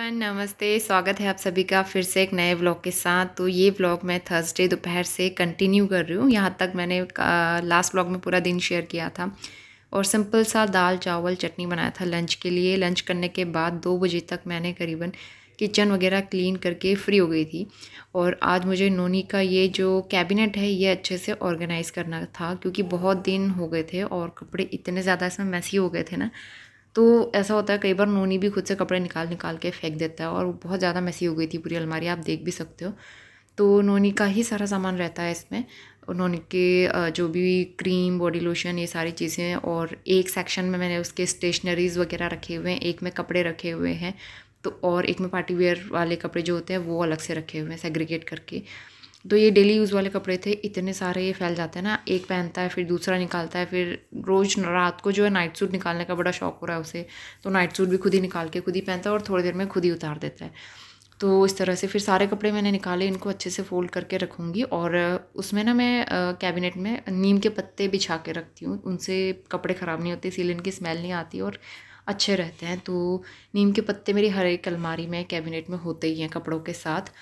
Everyone, नमस्ते। स्वागत है आप सभी का फिर से एक नए व्लॉग के साथ। तो ये व्लॉग मैं थर्सडे दोपहर से कंटिन्यू कर रही हूँ। यहाँ तक मैंने लास्ट व्लॉग में पूरा दिन शेयर किया था और सिंपल सा दाल चावल चटनी बनाया था लंच के लिए। लंच करने के बाद 2 बजे तक मैंने करीबन किचन वगैरह क्लीन करके फ्री हो गई थी। और आज मुझे नोनी का ये जो कैबिनेट है ये अच्छे से ऑर्गेनाइज़ करना था, क्योंकि बहुत दिन हो गए थे और कपड़े इतने ज़्यादा इसमें मैसी हो गए थे ना। तो ऐसा होता है कई बार नोनी भी खुद से कपड़े निकाल निकाल के फेंक देता है और वो बहुत ज़्यादा मैसी हो गई थी पूरी अलमारी, आप देख भी सकते हो। तो नोनी का ही सारा सामान रहता है इसमें, और नोनी के जो भी क्रीम बॉडी लोशन ये सारी चीज़ें। और एक सेक्शन में मैंने उसके स्टेशनरीज़ वगैरह रखे हुए हैं, एक में कपड़े रखे हुए हैं, तो और एक में पार्टी वेयर वाले कपड़े जो होते हैं वो अलग से रखे हुए हैं सेग्रीगेट करके। तो ये डेली यूज़ वाले कपड़े थे, इतने सारे ये फैल जाते हैं ना, एक पहनता है फिर दूसरा निकालता है, फिर रोज़ रात को जो है नाइट सूट निकालने का बड़ा शौक हो रहा है उसे, तो नाइट सूट भी खुद ही निकाल के खुद ही पहनता है और थोड़ी देर में खुद ही उतार देता है। तो इस तरह से फिर सारे कपड़े मैंने निकाले, इनको अच्छे से फ़ोल्ड करके रखूँगी। और उसमें ना मैं कैबिनेट में नीम के पत्ते बिछा के रखती हूँ, उनसे कपड़े ख़राब नहीं होते, इसीलिए इनकी स्मेल नहीं आती और अच्छे रहते हैं। तो नीम के पत्ते मेरी हर एक अलमारी में कैबिनेट में होते ही हैं कपड़ों के साथ।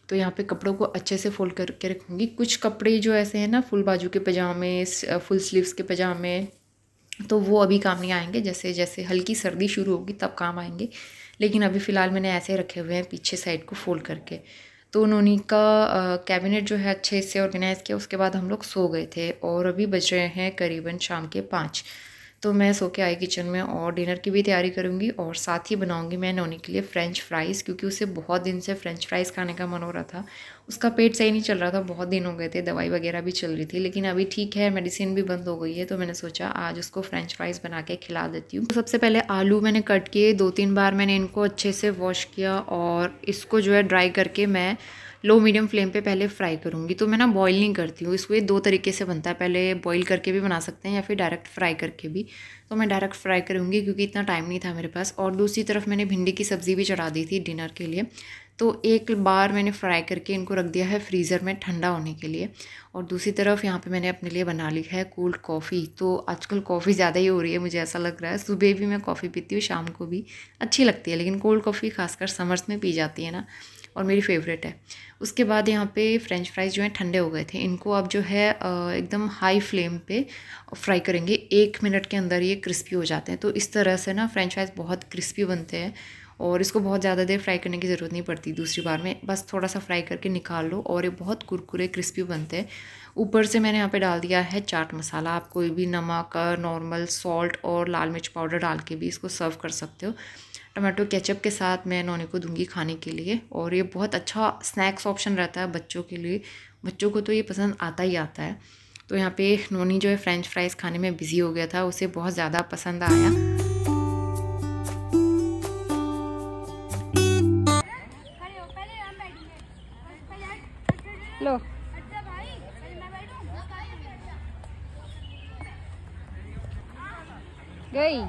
तो यहाँ पे कपड़ों को अच्छे से फोल्ड करके रखूँगी। कुछ कपड़े जो ऐसे हैं ना, फुल बाजू के पजामे, फुल स्लीव्स के पजामे, तो वो अभी काम नहीं आएंगे, जैसे जैसे हल्की सर्दी शुरू होगी तब काम आएंगे। लेकिन अभी फ़िलहाल मैंने ऐसे रखे हुए हैं पीछे साइड को फोल्ड करके। तो नोनी का कैबिनेट जो है अच्छे से ऑर्गेनाइज़ किया, उसके बाद हम लोग सो गए थे और अभी बज रहे हैं करीबन शाम के 5। तो मैं सो के आई किचन में और डिनर की भी तैयारी करूँगी और साथ ही बनाऊँगी मैं नोनी के लिए फ़्रेंच फ्राइज़, क्योंकि उसे बहुत दिन से फ़्रेंच फ्राइज़ खाने का मन हो रहा था। उसका पेट सही नहीं चल रहा था, बहुत दिन हो गए थे, दवाई वगैरह भी चल रही थी, लेकिन अभी ठीक है, मेडिसिन भी बंद हो गई है। तो मैंने सोचा आज उसको फ़्रेंच फ्राइज़ बना के खिला देती हूँ। तो सबसे पहले आलू मैंने कट किए, 2-3 बार मैंने इनको अच्छे से वॉश किया और इसको जो है ड्राई करके मैं लो मीडियम फ्लेम पे पहले फ्राई करूँगी। तो मैं ना बॉईल नहीं करती हूँ इसको, ये 2 तरीके से बनता है, पहले बॉईल करके भी बना सकते हैं या फिर डायरेक्ट फ्राई करके भी। तो मैं डायरेक्ट फ्राई करूँगी क्योंकि इतना टाइम नहीं था मेरे पास। और दूसरी तरफ मैंने भिंडी की सब्ज़ी भी चढ़ा दी थी डिनर के लिए। तो एक बार मैंने फ्राई करके इनको रख दिया है फ्रीज़र में ठंडा होने के लिए। और दूसरी तरफ यहाँ पे मैंने अपने लिए बना ली है कोल्ड कॉफ़ी। तो आजकल कॉफ़ी ज़्यादा ही हो रही है, मुझे ऐसा लग रहा है। सुबह भी मैं कॉफ़ी पीती हूँ, शाम को भी अच्छी लगती है, लेकिन कोल्ड कॉफ़ी खासकर समर्स में पी जाती है ना, और मेरी फेवरेट है। उसके बाद यहाँ पे फ्रेंच फ्राइज़ जो हैं ठंडे हो गए थे, इनको अब जो है एकदम हाई फ्लेम पे फ्राई करेंगे। 1 मिनट के अंदर ये क्रिस्पी हो जाते हैं। तो इस तरह से ना फ्रेंच फ्राइज़ बहुत क्रिस्पी बनते हैं और इसको बहुत ज़्यादा देर फ्राई करने की ज़रूरत नहीं पड़ती, दूसरी बार में बस थोड़ा सा फ्राई करके निकाल लो और ये बहुत कुरकुरे क्रिस्पी बनते हैं। ऊपर से मैंने यहाँ पे डाल दिया है चाट मसाला, आप कोई भी नमक, नॉर्मल सॉल्ट और लाल मिर्च पाउडर डाल के भी इसको सर्व कर सकते हो। टमाटो केचप के साथ मैं नोनी को दूंगी खाने के लिए, और ये बहुत अच्छा स्नैक्स ऑप्शन रहता है बच्चों के लिए। बच्चों को तो ये पसंद आता ही आता है। तो यहाँ पे नोनी जो है फ्रेंच फ्राइज़ खाने में बिज़ी हो गया था, उसे बहुत ज़्यादा पसंद आया। लो गई,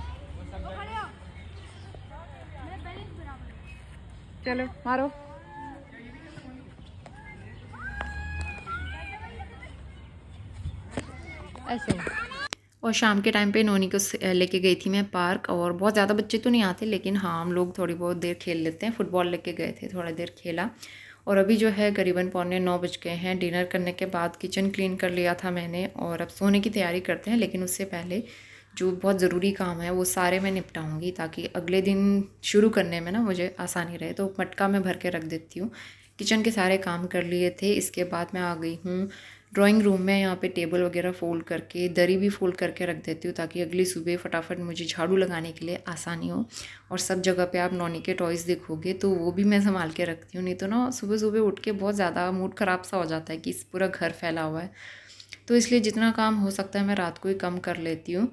चलो मारो। ऐसे। और शाम के टाइम पे नोनी को लेके गई थी मैं पार्क, और बहुत ज़्यादा बच्चे तो नहीं आते, लेकिन हाँ हम लोग थोड़ी बहुत देर खेल लेते हैं। फुटबॉल लेके गए थे, थोड़ा देर खेला। और अभी जो है करीबन 8:45 बज गए हैं। डिनर करने के बाद किचन क्लीन कर लिया था मैंने, और अब सोने की तैयारी करते हैं। लेकिन उससे पहले जो बहुत ज़रूरी काम है वो सारे मैं निपटाऊँगी, ताकि अगले दिन शुरू करने में ना मुझे आसानी रहे। तो मटका में भर के रख देती हूँ। किचन के सारे काम कर लिए थे, इसके बाद मैं आ गई हूँ ड्राइंग रूम में। यहाँ पे टेबल वगैरह फ़ोल्ड करके, दरी भी फ़ोल्ड करके रख देती हूँ, ताकि अगली सुबह फटाफट मुझे झाड़ू लगाने के लिए आसानी हो। और सब जगह पे आप नोनी के टॉयज़ देखोगे तो वो भी मैं संभाल के रखती हूँ, नहीं तो ना सुबह सुबह उठ के बहुत ज़्यादा मूड ख़राब सा हो जाता है कि इस पूरा घर फैला हुआ है। तो इसलिए जितना काम हो सकता है मैं रात को ही कम कर लेती हूँ।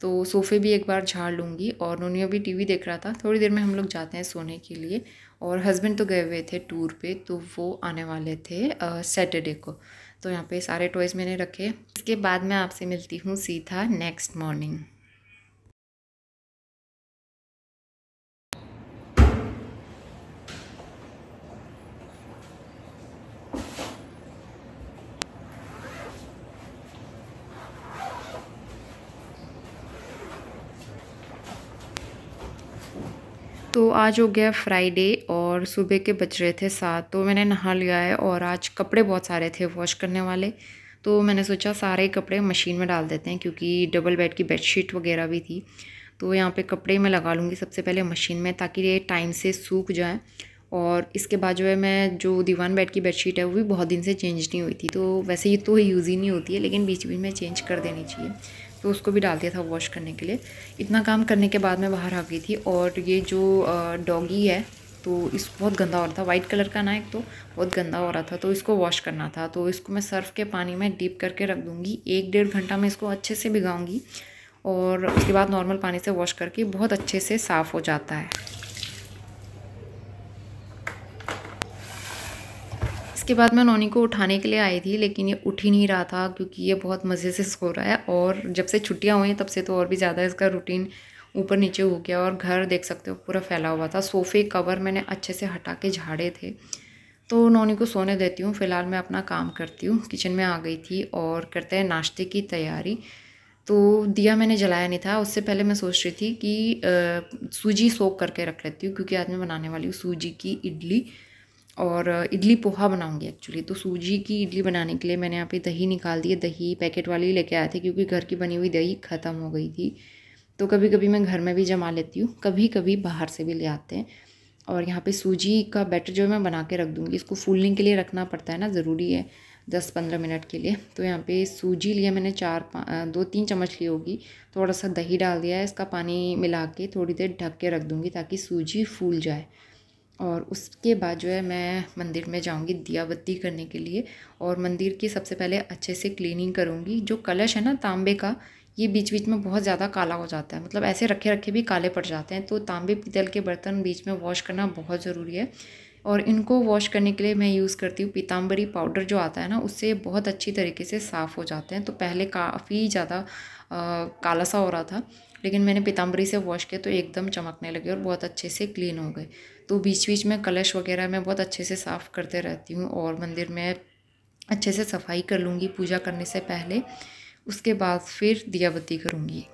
तो सोफ़े भी एक बार झाड़ लूँगी। और नोनी अभी टीवी देख रहा था, थोड़ी देर में हम लोग जाते हैं सोने के लिए। और हस्बैंड तो गए हुए थे टूर पे, तो वो आने वाले थे सैटरडे को। तो यहाँ पे सारे टॉयज़ मैंने रखे। इसके बाद मैं आपसे मिलती हूँ सीधा नेक्स्ट मॉर्निंग। तो आज हो गया फ्राइडे और सुबह के बज रहे थे 7, तो मैंने नहा लिया है और आज कपड़े बहुत सारे थे वॉश करने वाले। तो मैंने सोचा सारे कपड़े मशीन में डाल देते हैं क्योंकि डबल बेड की बेडशीट वगैरह भी थी। तो यहाँ पे कपड़े मैं लगा लूँगी सबसे पहले मशीन में ताकि ये टाइम से सूख जाए। और इसके बाद जो है मैं जो दीवान बेड की बेडशीट है वो भी बहुत दिन से चेंज नहीं हुई थी, तो वैसे ही तो यूज़ ही नहीं होती है लेकिन बीच बीच में चेंज कर देनी चाहिए। तो उसको भी डाल दिया था वॉश करने के लिए। इतना काम करने के बाद मैं बाहर आ गई थी और ये जो डॉगी है तो इस बहुत गंदा हो रहा था, वाइट कलर का ना, एक तो बहुत गंदा हो रहा था, तो इसको वॉश करना था। तो इसको मैं सर्फ़ के पानी में डीप करके रख दूँगी, 1-1.5 घंटा में इसको अच्छे से भिगाऊँगी और उसके बाद नॉर्मल पानी से वॉश करके बहुत अच्छे से साफ़ हो जाता है। इसके बाद मैं नोनी को उठाने के लिए आई थी लेकिन ये उठ ही नहीं रहा था क्योंकि ये बहुत मज़े से सो रहा है और जब से छुट्टियां हुई हैं तब से तो और भी ज़्यादा इसका रूटीन ऊपर नीचे हो गया और घर देख सकते हो पूरा फैला हुआ था। सोफ़े कवर मैंने अच्छे से हटा के झाड़े थे। तो नोनी को सोने देती हूँ, फ़िलहाल मैं अपना काम करती हूँ। किचन में आ गई थी और करते हैं नाश्ते की तैयारी। तो दिया मैंने जलाया नहीं था, उससे पहले मैं सोच रही थी कि सूजी सोक करके रख लेती हूँ क्योंकि आज मैं बनाने वाली हूँ सूजी की इडली और इडली पोहा बनाऊंगी एक्चुअली। तो सूजी की इडली बनाने के लिए मैंने यहाँ पे दही निकाल दी है। दही पैकेट वाली लेके आए थे क्योंकि घर की बनी हुई दही ख़त्म हो गई थी। तो कभी कभी मैं घर में भी जमा लेती हूँ, कभी कभी बाहर से भी ले आते हैं। और यहाँ पे सूजी का बैटर जो है मैं बना के रख दूँगी। इसको फूलने के लिए रखना पड़ता है ना, ज़रूरी है 10-15 मिनट के लिए। तो यहाँ पे सूजी लिया मैंने 2-3 चम्मच ली होगी। थोड़ा सा दही डाल दिया है, इसका पानी मिला के थोड़ी देर ढक के रख दूँगी ताकि सूजी फूल जाए। और उसके बाद जो है मैं मंदिर में जाऊंगी दिया बत्ती करने के लिए और मंदिर की सबसे पहले अच्छे से क्लीनिंग करूंगी। जो कलश है ना तांबे का, ये बीच बीच में बहुत ज़्यादा काला हो जाता है, मतलब ऐसे रखे रखे भी काले पड़ जाते हैं। तो तांबे पीतल के बर्तन बीच में वॉश करना बहुत ज़रूरी है और इनको वॉश करने के लिए मैं यूज़ करती हूँ पीताम्बरी पाउडर जो आता है ना, उससे बहुत अच्छी तरीके से साफ़ हो जाते हैं। तो पहले काफ़ी ज़्यादा काला सा हो रहा था लेकिन मैंने पीताम्बरी से वॉश किया तो एकदम चमकने लगे और बहुत अच्छे से क्लीन हो गए। तो बीच बीच में कलश वगैरह मैं बहुत अच्छे से साफ़ करते रहती हूँ और मंदिर में अच्छे से सफाई कर लूँगी पूजा करने से पहले। उसके बाद फिर दिया बत्ती करूँगी।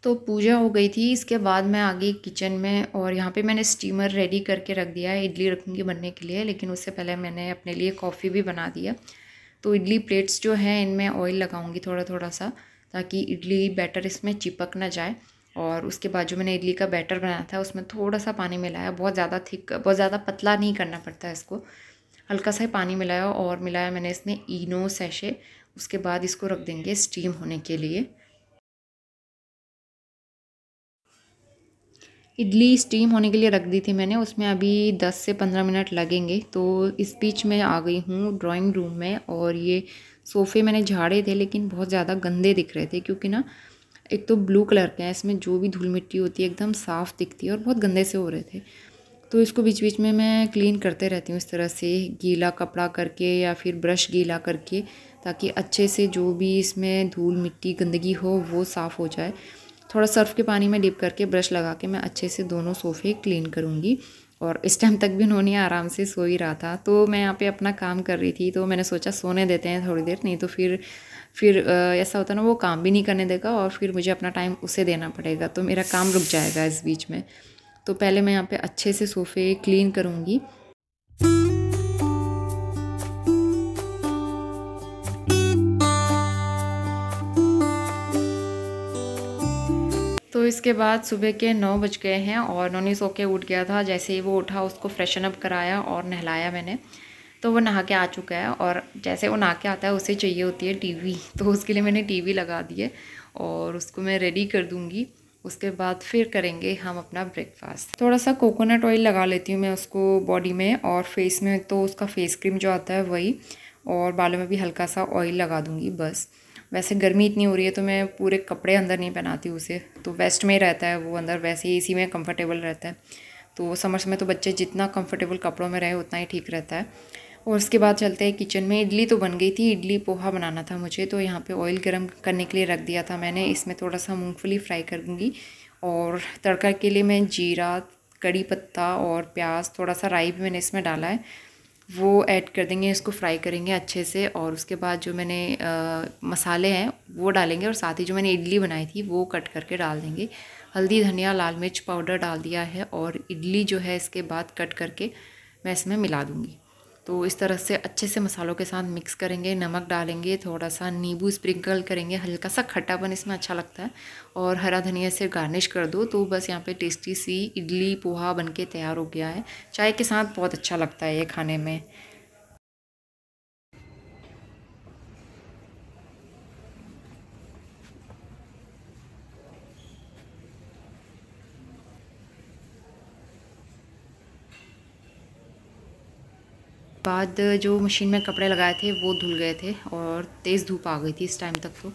तो पूजा हो गई थी, इसके बाद मैं आ गई किचन में और यहाँ पे मैंने स्टीमर रेडी करके रख दिया है, इडली रखूँगी बनने के लिए। लेकिन उससे पहले मैंने अपने लिए कॉफ़ी भी बना दिया। तो इडली प्लेट्स जो हैं इनमें ऑयल लगाऊंगी थोड़ा थोड़ा सा ताकि इडली बैटर इसमें चिपक ना जाए। और उसके बाद जो मैंने इडली का बैटर बनाया था उसमें थोड़ा सा पानी मिलाया, बहुत ज़्यादा थिक, बहुत ज़्यादा पतला नहीं करना पड़ता है इसको, हल्का सा पानी मिलाया और मिलाया मैंने इसमें इनो सैशे। उसके बाद इसको रख देंगे स्टीम होने के लिए। इडली स्टीम होने के लिए रख दी थी मैंने, उसमें अभी 10 से 15 मिनट लगेंगे। तो इस बीच में आ गई हूँ ड्राइंग रूम में और ये सोफ़े मैंने झाड़े थे लेकिन बहुत ज़्यादा गंदे दिख रहे थे क्योंकि ना एक तो ब्लू कलर के हैं, इसमें जो भी धूल मिट्टी होती है एकदम साफ़ दिखती है और बहुत गंदे से हो रहे थे। तो इसको बीच बीच में मैं क्लीन करते रहती हूँ इस तरह से, गीला कपड़ा करके या फिर ब्रश गीला करके, ताकि अच्छे से जो भी इसमें धूल मिट्टी गंदगी हो वो साफ़ हो जाए। थोड़ा सर्फ़ के पानी में डिप करके ब्रश लगा के मैं अच्छे से दोनों सोफ़े क्लीन करूँगी। और इस टाइम तक भी उन्होंने आराम से सो ही रहा था, तो मैं यहाँ पे अपना काम कर रही थी। तो मैंने सोचा सोने देते हैं थोड़ी देर, नहीं तो फिर ऐसा होता है ना, वो काम भी नहीं करने देगा और फिर मुझे अपना टाइम उसे देना पड़ेगा, तो मेरा काम रुक जाएगा इस बीच में। तो पहले मैं यहाँ पे अच्छे से सोफ़े क्लीन करूँगी। तो इसके बाद सुबह के 9 बज गए हैं और नोनी सो के उठ गया था। जैसे ही वो उठा उसको फ्रेशन अप कराया और नहलाया मैंने, तो वो नहा के आ चुका है। और जैसे वो नहा के आता है उसे चाहिए होती है टीवी, तो उसके लिए मैंने टीवी लगा दी है और उसको मैं रेडी कर दूँगी। उसके बाद फिर करेंगे हम अपना ब्रेकफास्ट। थोड़ा सा कोकोनट ऑयल लगा लेती हूँ मैं उसको बॉडी में और फेस में, तो उसका फेस क्रीम जो आता है वही, और बालों में भी हल्का सा ऑयल लगा दूँगी बस। वैसे गर्मी इतनी हो रही है तो मैं पूरे कपड़े अंदर नहीं पहनाती उसे, तो वेस्ट में रहता है वो, अंदर वैसे ही इसी में कंफर्टेबल रहता है। तो समर्स में तो बच्चे जितना कंफर्टेबल कपड़ों में रहे उतना ही ठीक रहता है। और उसके बाद चलते हैं किचन में। इडली तो बन गई थी, इडली पोहा बनाना था मुझे, तो यहाँ पे ऑयल गरम करने के लिए रख दिया था मैंने। इसमें थोड़ा सा मूंगफली फ्राई कर दूँगी और तड़का के लिए मैं जीरा, कड़ी पत्ता और प्याज, थोड़ा सा राई भी मैंने इसमें डाला है, वो ऐड कर देंगे। इसको फ्राई करेंगे अच्छे से और उसके बाद जो मैंने मसाले हैं वो डालेंगे और साथ ही जो मैंने इडली बनाई थी वो कट करके डाल देंगे। हल्दी, धनिया, लाल मिर्च पाउडर डाल दिया है और इडली जो है इसके बाद कट करके मैं इसमें मिला दूँगी। तो इस तरह से अच्छे से मसालों के साथ मिक्स करेंगे, नमक डालेंगे, थोड़ा सा नींबू स्प्रिंकल करेंगे, हल्का सा खट्टापन इसमें अच्छा लगता है, और हरा धनिया से गार्निश कर दो। तो बस यहाँ पे टेस्टी सी इडली पोहा बनके तैयार हो गया है। चाय के साथ बहुत अच्छा लगता है ये खाने में। बाद जो मशीन में कपड़े लगाए थे वो धुल गए थे और तेज़ धूप आ गई थी इस टाइम तक।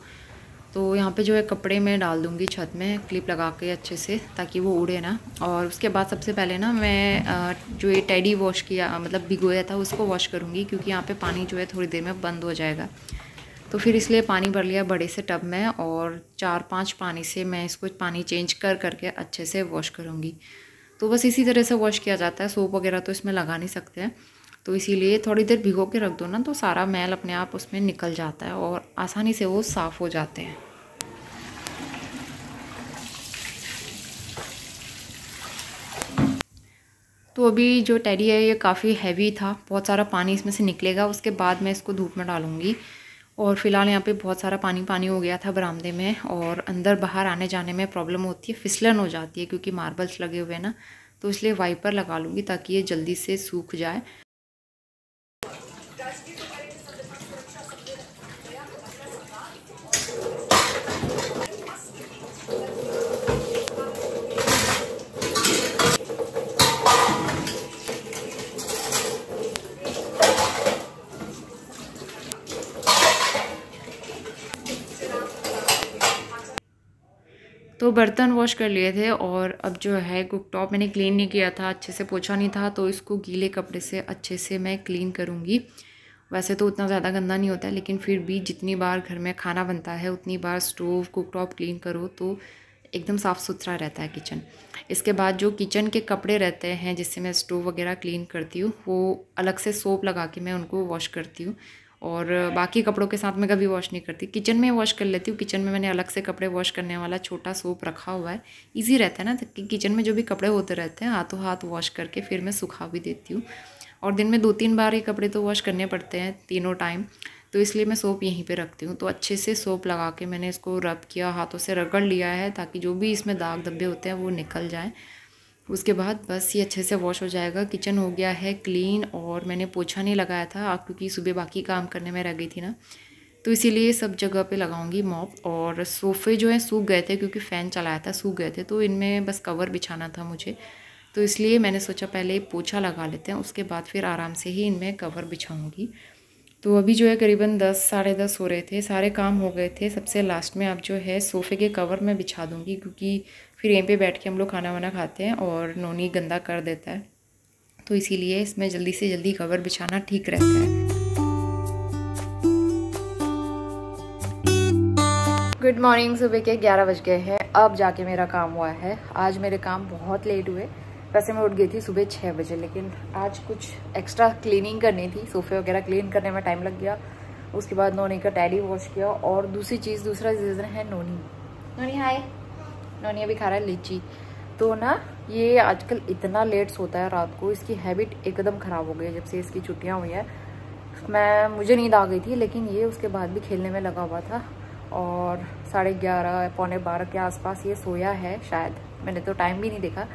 तो यहाँ पे जो है कपड़े मैं डाल दूँगी छत में क्लिप लगा के अच्छे से, ताकि वो उड़े ना। और उसके बाद सबसे पहले ना मैं जो ये टेडी वॉश किया, मतलब भिगोया था, उसको वॉश करूँगी, क्योंकि यहाँ पे पानी जो है थोड़ी देर में बंद हो जाएगा। तो फिर इसलिए पानी भर लिया बड़े से टब में और 4-5 पानी से मैं इसको पानी चेंज कर करके अच्छे से वॉश करूँगी। तो बस इसी तरह से वॉश किया जाता है, सोप वगैरह तो इसमें लगा नहीं सकते हैं। तो इसीलिए थोड़ी देर भिगो के रख दो ना, तो सारा मैल अपने आप उसमें निकल जाता है और आसानी से वो साफ़ हो जाते हैं। तो अभी जो टेडी है ये काफ़ी हैवी था, बहुत सारा पानी इसमें से निकलेगा। उसके बाद मैं इसको धूप में डालूँगी। और फ़िलहाल यहाँ पे बहुत सारा पानी पानी हो गया था बरामदे में, और अंदर बाहर आने जाने में प्रॉब्लम होती है, फिसलन हो जाती है क्योंकि मार्बल्स लगे हुए हैं ना। तो इसलिए वाइपर लगा लूँगी ताकि ये जल्दी से सूख जाए। तो बर्तन वॉश कर लिए थे और अब जो है कुकटॉप मैंने क्लीन नहीं किया था, अच्छे से पोछा नहीं था, तो इसको गीले कपड़े से अच्छे से मैं क्लीन करूँगी। वैसे तो उतना ज़्यादा गंदा नहीं होता है, लेकिन फिर भी जितनी बार घर में खाना बनता है उतनी बार स्टोव कुकटॉप क्लीन करो तो एकदम साफ़ सुथरा रहता है किचन। इसके बाद जो किचन के कपड़े रहते हैं जिससे मैं स्टोव वगैरह क्लीन करती हूँ, वो अलग से सोप लगा के मैं उनको वॉश करती हूँ, और बाकी कपड़ों के साथ मैं कभी वॉश नहीं करती। किचन में वॉश कर लेती हूँ, किचन में मैंने अलग से कपड़े वॉश करने वाला छोटा सोप रखा हुआ है। इजी रहता है ना, कि किचन में जो भी कपड़े होते रहते हैं हाथों हाथ वॉश करके फिर मैं सुखा भी देती हूँ। और दिन में 2-3 बार ये कपड़े तो वॉश करने पड़ते हैं तीनों टाइम, तो इसलिए मैं सोप यहीं पे रखती हूँ। तो अच्छे से सोप लगा के मैंने इसको रब किया, हाथों से रगड़ लिया है ताकि जो भी इसमें दाग धब्बे होते हैं वो निकल जाए। उसके बाद बस ये अच्छे से वॉश हो जाएगा। किचन हो गया है क्लीन, और मैंने पोछा नहीं लगाया था क्योंकि सुबह बाकी काम करने में रह गई थी ना, तो इसीलिए सब जगह पे लगाऊंगी मॉप। और सोफ़े जो है सूख गए थे क्योंकि फ़ैन चलाया था, सूख गए थे, तो इनमें बस कवर बिछाना था मुझे, तो इसलिए मैंने सोचा पहले पोछा लगा लेते हैं, उसके बाद फिर आराम से ही इनमें कवर बिछाऊँगी। तो अभी जो है करीबन 10 साढ़े 10 हो रहे थे, सारे काम हो गए थे। सबसे लास्ट में अब जो है सोफ़े के कवर मैं बिछा दूँगी, क्योंकि फिर यहीं पे बैठ के हम लोग खाना वाना खाते हैं और नोनी गंदा कर देता है, तो इसीलिए इसमें जल्दी से जल्दी कवर बिछाना ठीक रहता है। Good morning. सुबह के 11 बज गए हैं, अब जाके मेरा काम हुआ है। आज मेरे काम बहुत लेट हुए। वैसे मैं उठ गई थी सुबह 6 बजे, लेकिन आज कुछ एक्स्ट्रा क्लीनिंग करनी थी, सोफ़े वगैरह क्लीन करने में टाइम लग गया। उसके बाद नोनी का टेडी वॉश किया, और दूसरा रीज़न है नोनी हाय। नोनी अभी खा रहा है लीची। तो ना ये आजकल इतना लेट सोता है रात को, इसकी हैबिट एकदम ख़राब हो गई है जब से इसकी छुट्टियाँ हुई है। मुझे नींद आ गई थी, लेकिन ये उसके बाद भी खेलने में लगा हुआ था, और 11:30 पौने 12 के आसपास ये सोया है शायद, मैंने तो टाइम भी नहीं देखा।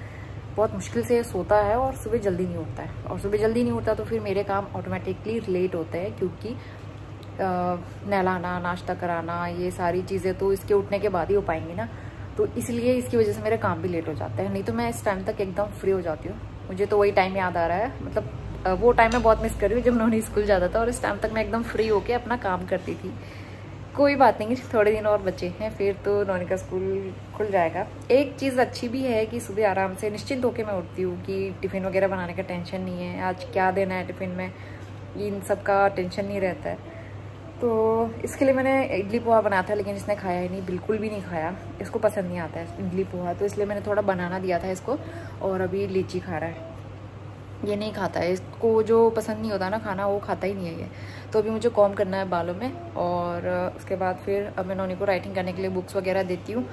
बहुत मुश्किल से सोता है और सुबह जल्दी नहीं उठता है, और सुबह जल्दी नहीं उठता तो फिर मेरे काम ऑटोमेटिकली लेट होते हैं, क्योंकि नहलाना, नाश्ता कराना, ये सारी चीज़ें तो इसके उठने के बाद ही हो पाएंगी ना, तो इसलिए इसकी वजह से मेरे काम भी लेट हो जाते हैं। नहीं तो मैं इस टाइम तक एकदम फ्री हो जाती हूँ। मुझे तो वही टाइम याद आ रहा है, मतलब वो टाइम मैं बहुत मिस कर रही हूँ जब नोनी स्कूल जाता था, और इस टाइम तक मैं एकदम फ्री होके अपना काम करती थी। कोई बात नहीं, थोड़े दिन और बचे हैं, फिर तो नोनी का स्कूल खुल जाएगा। एक चीज़ अच्छी भी है कि सुबह आराम से निश्चिंत होकर मैं उठती हूँ कि टिफ़िन वगैरह बनाने का टेंशन नहीं है, आज क्या देना है टिफ़िन में, इन सब का टेंशन नहीं रहता है। तो इसके लिए मैंने इडली पोहा बनाया था, लेकिन इसने खाया ही नहीं, बिल्कुल भी नहीं खाया। इसको पसंद नहीं आता है इडली पोहा, तो इसलिए मैंने थोड़ा बनाना दिया था इसको, और अभी लीची खा रहा है। ये नहीं खाता है, इसको जो पसंद नहीं होता ना खाना, वो खाता ही नहीं है ये। तो अभी मुझे कॉम करना है बालों में, और उसके बाद फिर अब मैं नोनी को राइटिंग करने के लिए बुक्स वगैरह देती हूँ।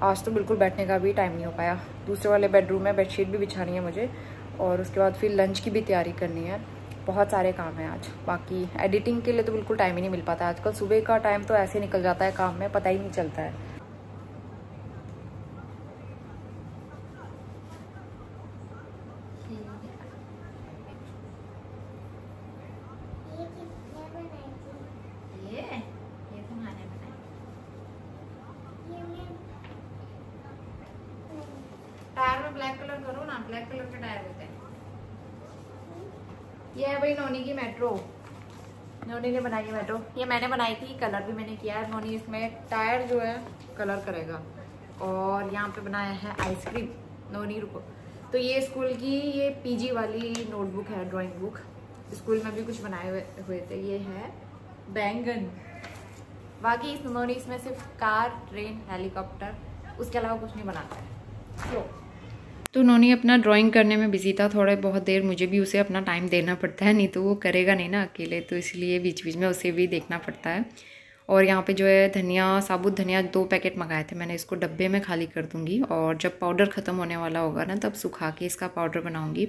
आज तो बिल्कुल बैठने का भी टाइम नहीं हो पाया। दूसरे वाले बेडरूम में बेडशीट भी बिछानी है मुझे, और उसके बाद फिर लंच की भी तैयारी करनी है। बहुत सारे काम हैं आज। बाकी एडिटिंग के लिए तो बिल्कुल टाइम ही नहीं मिल पाता आजकल। सुबह का टाइम तो ऐसे निकल जाता है काम में, पता ही नहीं चलता है। ये तो मैंने बनाई। टायर में ब्लैक कलर करो ना, ब्लैक कलर के टायर होते हैं। ये है भाई नोनी की मेट्रो, नोनी ने बनाई है मेट्रो। ये मैंने बनाई थी, कलर भी मैंने किया है। नोनी इसमें टायर जो है कलर करेगा। और यहाँ पे बनाया है आइसक्रीम। नोनी रुको, तो ये स्कूल की ये पीजी वाली नोटबुक है, ड्राइंग बुक। स्कूल में भी कुछ बनाए हुए थे। ये है बैंगन। बाकी नोनी इसमें सिर्फ कार, ट्रेन, हेलीकॉप्टर, उसके अलावा कुछ नहीं बनाता है। तो नोनी अपना ड्राइंग करने में बिजी था, थोड़े बहुत देर मुझे भी उसे अपना टाइम देना पड़ता है, नहीं तो वो करेगा नहीं ना अकेले, तो इसलिए बीच बीच में उसे भी देखना पड़ता है। और यहाँ पे जो है धनिया, साबुत धनिया 2 पैकेट मंगाए थे मैंने, इसको डब्बे में खाली कर दूँगी, और जब पाउडर ख़त्म होने वाला होगा ना तब सुखा के इसका पाउडर बनाऊँगी।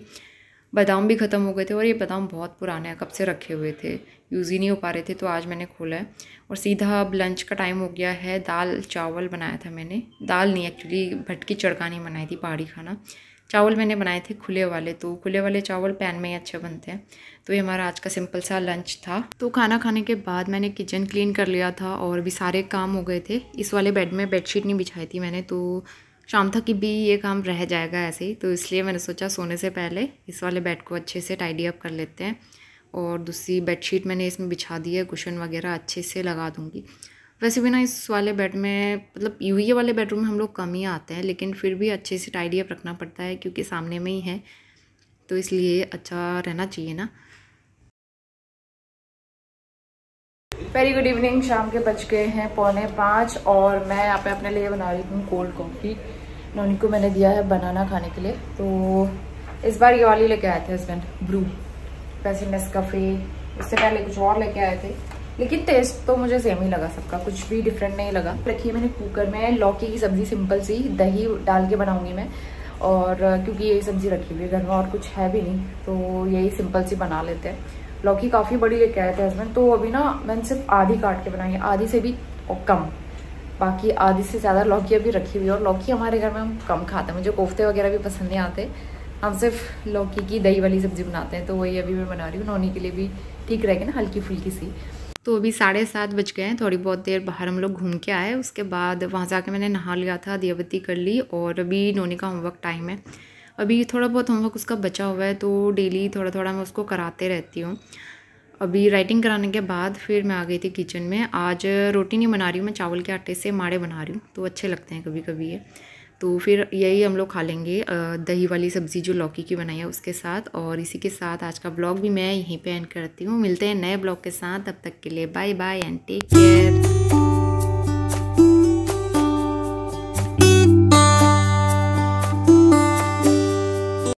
बादाम भी ख़त्म हो गए थे, और ये बादाम बहुत पुराने हैं, कब से रखे हुए थे, यूज़ ही नहीं हो पा रहे थे, तो आज मैंने खोला है। और सीधा अब लंच का टाइम हो गया है। दाल चावल बनाया था मैंने, दाल नहीं एक्चुअली भटकी चड़कानी बनाई थी, पहाड़ी खाना। चावल मैंने बनाए थे खुले वाले, तो खुले वाले चावल पैन में ही अच्छे बनते हैं। तो ये हमारा आज का सिंपल सा लंच था। तो खाना खाने के बाद मैंने किचन क्लीन कर लिया था, और भी सारे काम हो गए थे। इस वाले बेड में बेडशीट नहीं बिछाई थी मैंने, तो शाम तक भी ये काम रह जाएगा ऐसे ही, तो इसलिए मैंने सोचा सोने से पहले इस वाले बेड को अच्छे से टाइडी अप कर लेते हैं। और दूसरी बेडशीट मैंने इसमें बिछा दी है, कुशन वगैरह अच्छे से लगा दूँगी। वैसे भी ना इस वाले बेड में, मतलब ये वाले बेडरूम में हम लोग कम ही आते हैं, लेकिन फिर भी अच्छे से टाइडी अप रखना पड़ता है, क्योंकि सामने में ही है, तो इसलिए अच्छा रहना चाहिए ना। Very good evening. शाम के बज गए हैं 4:45, और मैं यहाँ पे अपने लिए बना रही हूँ कोल्ड कॉफ़ी। नोनी को मैंने दिया है बनाना खाने के लिए, तो इस बार ये वाली लेके आए थे हस्बैंड, ब्रू। वैसे नेस्कैफे उससे पहले कुछ और लेके आए थे, लेकिन टेस्ट तो मुझे सेम ही लगा, सबका कुछ भी डिफरेंट नहीं लगा। रखी है मैंने कुकर में लौकी की सब्ज़ी, सिंपल सी, दही डाल के बनाऊँगी मैं। और क्योंकि यही सब्ज़ी रखी हुई है घर में, और कुछ है भी नहीं, तो यही सिंपल सी बना लेते हैं। लौकी काफ़ी बड़ी लेके आए थे हस्बैंड, तो अभी ना मैंने सिर्फ आधी काट के बनाई है, आधी से भी कम। बाकी आधी से ज़्यादा लौकी अभी रखी हुई है, और लौकी हमारे घर में हम कम खाते हैं, मुझे कोफ्ते वगैरह भी पसंद नहीं आते। हम सिर्फ लौकी की दही वाली सब्ज़ी बनाते हैं, तो वही अभी मैं बना रही हूँ। नोनी के लिए भी ठीक रहेगी ना, हल्की फुल्की सी। तो अभी 7:30 बज गए हैं। थोड़ी बहुत देर बाहर हम लोग घूम के आए, उसके बाद वहाँ जाके मैंने नहा लिया था, दिया बत्ती कर ली, और अभी नोनी का होमवर्क टाइम है। अभी थोड़ा बहुत होमवर्क उसका बचा हुआ है, तो डेली थोड़ा थोड़ा मैं उसको कराते रहती हूँ। अभी राइटिंग कराने के बाद फिर मैं आ गई थी किचन में। आज रोटी नहीं बना रही हूँ मैं, चावल के आटे से माड़े बना रही हूँ, तो अच्छे लगते हैं कभी कभी ये। तो फिर यही हम लोग खा लेंगे दही वाली सब्ज़ी जो लौकी की बनाई है उसके साथ। और इसी के साथ आज का ब्लॉग भी मैं यहीं पे एंड करती हूँ। मिलते हैं नए ब्लॉग के साथ, तब तक के लिए bye bye and take care.